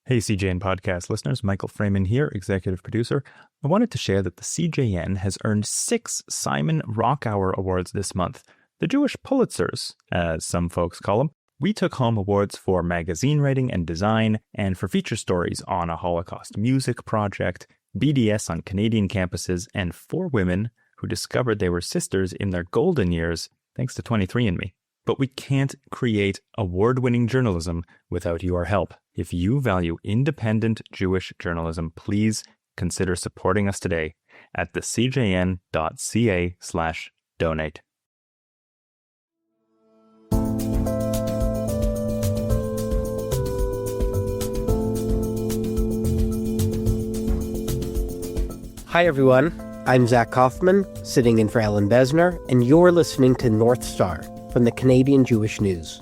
Hey, CJN podcast listeners, Michael Fraiman here, executive producer. I wanted to share that the CJN has earned 6 Simon Rock Hour Awards this month, the Jewish Pulitzers, as some folks call them. We took home awards for magazine writing and design, and for feature stories on a Holocaust music project, BDS on Canadian campuses, and 4 women who discovered they were sisters in their golden years, thanks to 23andMe. But we can't create award-winning journalism without your help. If you value independent Jewish journalism, please consider supporting us today at thecjn.ca/donate. Hi, everyone. I'm Zach Kauffman, sitting in for Ellin Bessner, and you're listening to North Star from the Canadian Jewish News.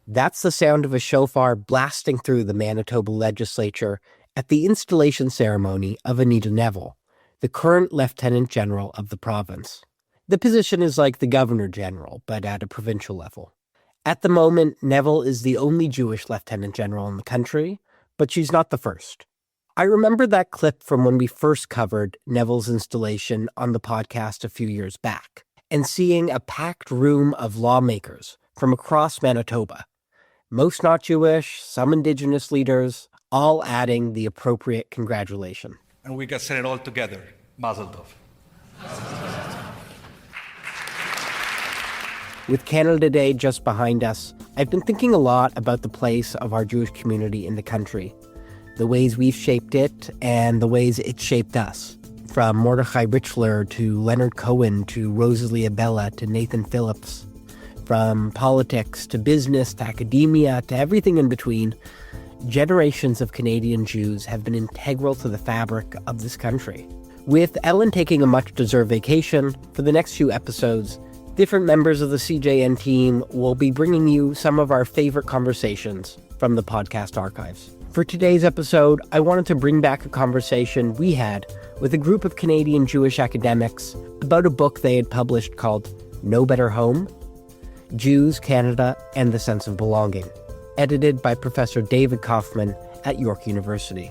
That's the sound of a shofar blasting through the Manitoba legislature at the installation ceremony of Anita Neville, the current Lieutenant General of the province. The position is like the Governor General, but at a provincial level. At the moment, Neville is the only Jewish Lieutenant General in the country, but she's not the first. I remember that clip from when we first covered Neville's installation on the podcast a few years back, and seeing a packed room of lawmakers from across Manitoba, most not Jewish, some Indigenous leaders, all adding the appropriate congratulation. And we got said it all together. Mazel tov. With Canada Day just behind us, I've been thinking a lot about the place of our Jewish community in the country, the ways we've shaped it and the ways it shaped us. From Mordechai Richler to Leonard Cohen to Rosalie Abella to Nathan Phillips. From politics to business to academia to everything in between, generations of Canadian Jews have been integral to the fabric of this country. With Ellin taking a much-deserved vacation, for the next few episodes, different members of the CJN team will be bringing you some of our favorite conversations from the podcast archives. For today's episode, I wanted to bring back a conversation we had with a group of Canadian Jewish academics about a book they had published called No Better Home: Jews, Canada, and the Sense of Belonging, edited by Professor David Koffman at York University.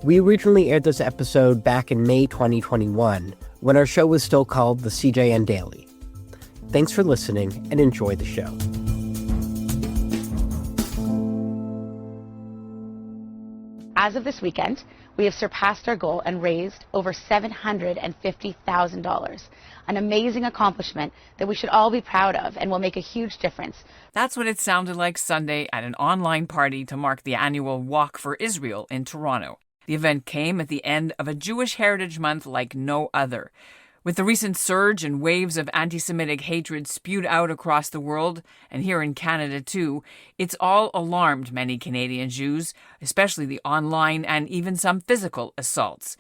We originally aired this episode back in May 2021, when our show was still called the CJN Daily. Thanks for listening and enjoy the show. As of this weekend, we have surpassed our goal and raised over $750,000, an amazing accomplishment that we should all be proud of and will make a huge difference. That's what it sounded like Sunday at an online party to mark the annual Walk for Israel in Toronto. The event came at the end of a Jewish Heritage Month like no other. With the recent surge and waves of anti-Semitic hatred spewed out across the world, and here in Canada too, it's all alarmed many Canadian Jews, especially the online and even some physical assaults.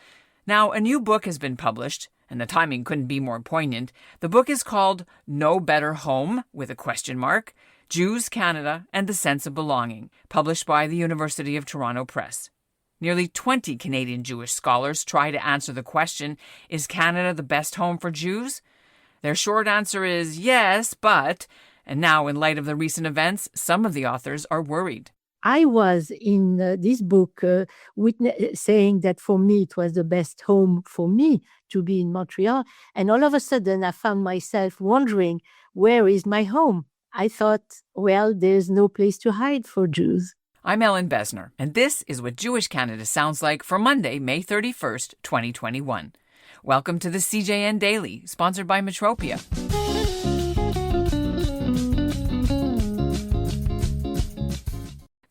Now, a new book has been published, and the timing couldn't be more poignant. The book is called No Better Home, with a question mark, Jews, Canada, and the Sense of Belonging, published by the University of Toronto Press. Nearly 20 Canadian Jewish scholars try to answer the question, is Canada the best home for Jews? Their short answer is yes, but, and now in light of the recent events, some of the authors are worried. I was in this book saying that for me it was the best home for me to be in Montreal, and all of a sudden I found myself wondering, where is my home? I thought, well, there's no place to hide for Jews. I'm Ellin Bessner, and this is what Jewish Canada sounds like for Monday, May 31st, 2021. Welcome to the CJN Daily, sponsored by Metropia.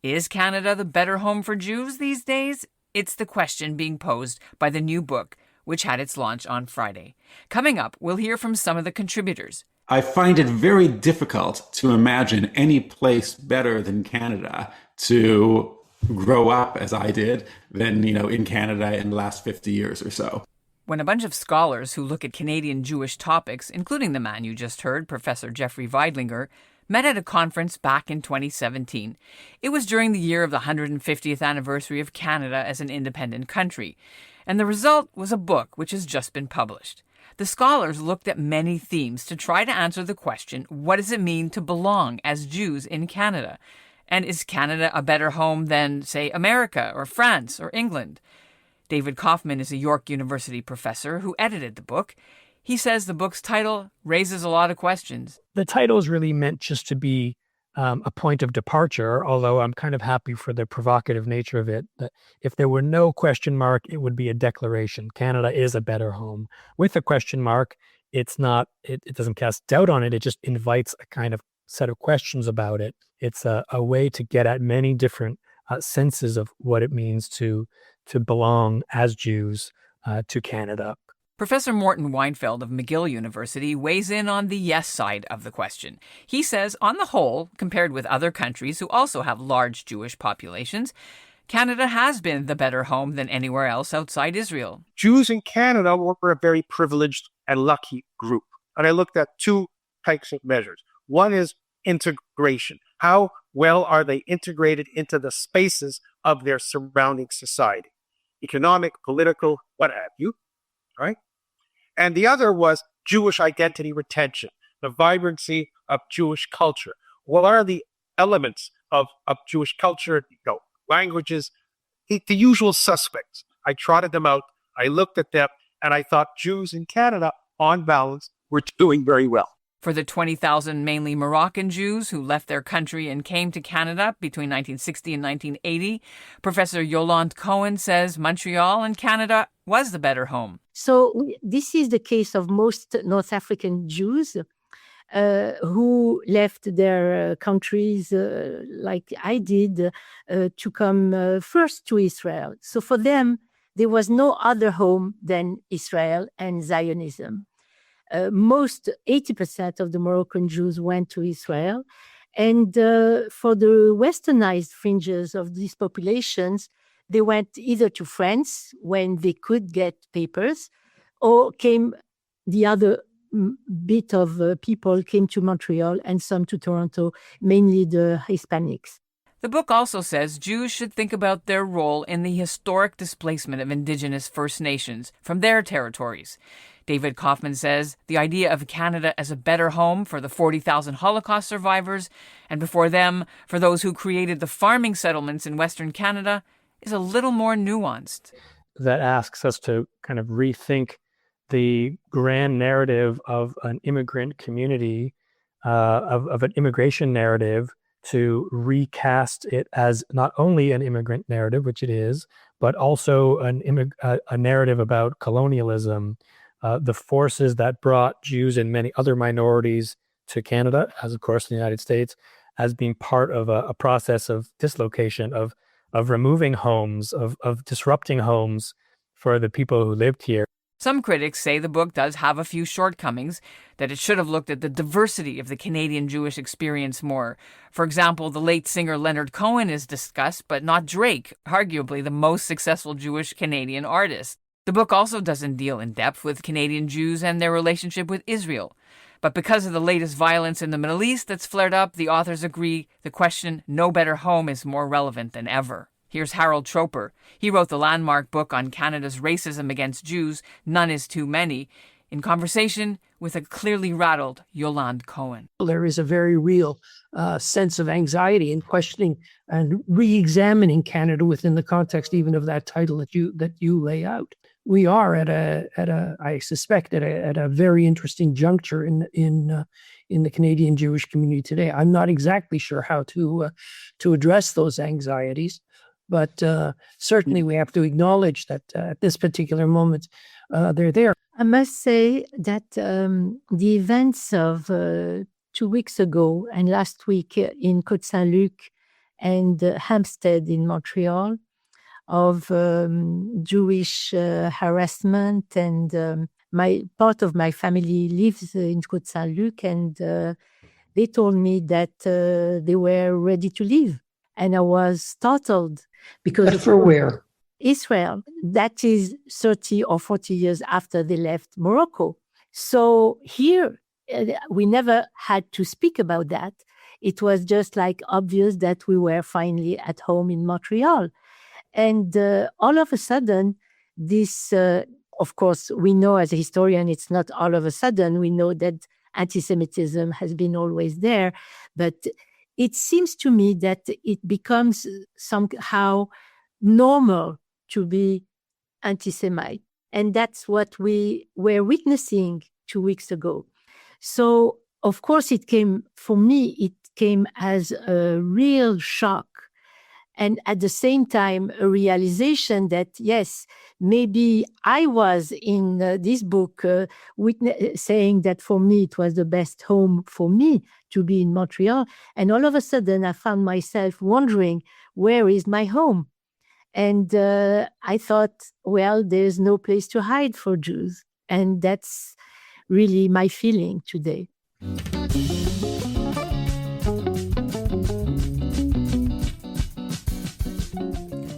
Is Canada the better home for Jews these days? It's the question being posed by the new book, which had its launch on Friday. Coming up, we'll hear from some of the contributors. I find it very difficult to imagine any place better than Canada to grow up as I did than, in Canada in the last 50 years or so. When a bunch of scholars who look at Canadian Jewish topics, including the man you just heard, Professor Jeffrey Weidlinger, met at a conference back in 2017. It was during the year of the 150th anniversary of Canada as an independent country, and the result was a book which has just been published. The scholars looked at many themes to try to answer the question, what does it mean to belong as Jews in Canada? And is Canada a better home than, say, America or France or England? David Koffman is a York University professor who edited the book. He says the book's title raises a lot of questions. The title is really meant just to be a point of departure, although I'm kind of happy for the provocative nature of it. That if there were no question mark, it would be a declaration. Canada is a better home. With a question mark, it's not. It doesn't cast doubt on it. It just invites a kind of set of questions about it. It's a way to get at many different senses of what it means to belong as Jews to Canada. Professor Morton Weinfeld of McGill University weighs in on the yes side of the question. He says, on the whole, compared with other countries who also have large Jewish populations, Canada has been the better home than anywhere else outside Israel. Jews in Canada were a very privileged and lucky group. And I looked at two types of measures. One is integration. How well are they integrated into the spaces of their surrounding society? Economic, political, what have you, right? And the other was Jewish identity retention, the vibrancy of Jewish culture. What are the elements of Jewish culture? Languages, the usual suspects. I trotted them out, I looked at them, and I thought Jews in Canada, on balance, were doing very well. For the 20,000 mainly Moroccan Jews who left their country and came to Canada between 1960 and 1980, Professor Yolande Cohen says Montreal and Canada was the better home. So this is the case of most North African Jews who left their countries like I did to come first to Israel. So for them, there was no other home than Israel and Zionism. Most 80% of the Moroccan Jews went to Israel. And for the westernized fringes of these populations, they went either to France when they could get papers, or came the other bit of people came to Montreal and some to Toronto, mainly the Hispanics. The book also says Jews should think about their role in the historic displacement of Indigenous First Nations from their territories. David Koffman says the idea of Canada as a better home for the 40,000 Holocaust survivors, and before them, for those who created the farming settlements in Western Canada, is a little more nuanced. That asks us to kind of rethink the grand narrative of an immigrant community, of an immigration narrative, to recast it as not only an immigrant narrative, which it is, but also a narrative about colonialism, the forces that brought Jews and many other minorities to Canada, as of course the United States, as being part of a process of dislocation, of removing homes, of disrupting homes for the people who lived here. Some critics say the book does have a few shortcomings, that it should have looked at the diversity of the Canadian Jewish experience more. For example, the late singer Leonard Cohen is discussed, but not Drake, arguably the most successful Jewish Canadian artist. The book also doesn't deal in depth with Canadian Jews and their relationship with Israel. But because of the latest violence in the Middle East that's flared up, the authors agree the question, no better home, is more relevant than ever. Here's Harold Troper. He wrote the landmark book on Canada's racism against Jews, None is Too Many, in conversation with a clearly rattled Yolande Cohen. There is a very real sense of anxiety in questioning and re-examining Canada within the context even of that title that you lay out. We are at a I suspect at a very interesting juncture in the Canadian Jewish community today. I'm not exactly sure how to address those anxieties, but certainly we have to acknowledge that at this particular moment they're there. I must say that the events of 2 weeks ago and last week in Côte-Saint-Luc and Hampstead in Montreal, of Jewish harassment, and part of my family lives in Côte-Saint-Luc, and they told me that they were ready to leave, and I was startled because But for where? Israel. That is 30 or 40 years after they left Morocco. So here we never had to speak about that, it was just like obvious that we were finally at home in Montreal. And all of a sudden, this, of course, we know as a historian, it's not all of a sudden. We know that anti-Semitism has been always there. But it seems to me that it becomes somehow normal to be anti-Semite. And that's what we were witnessing 2 weeks ago. So, of course, it came as a real shock. And at the same time, a realization that, yes, maybe I was in this book saying that for me, it was the best home for me to be in Montreal. And all of a sudden, I found myself wondering, where is my home? And I thought, well, there's no place to hide for Jews. And that's really my feeling today.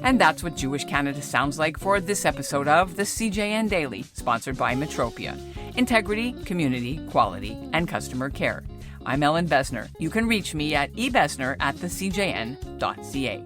And that's what Jewish Canada sounds like for this episode of the CJN Daily, sponsored by Metropia. Integrity, community, quality, and customer care. I'm Ellin Bessner. You can reach me at ebessner@thecjn.ca.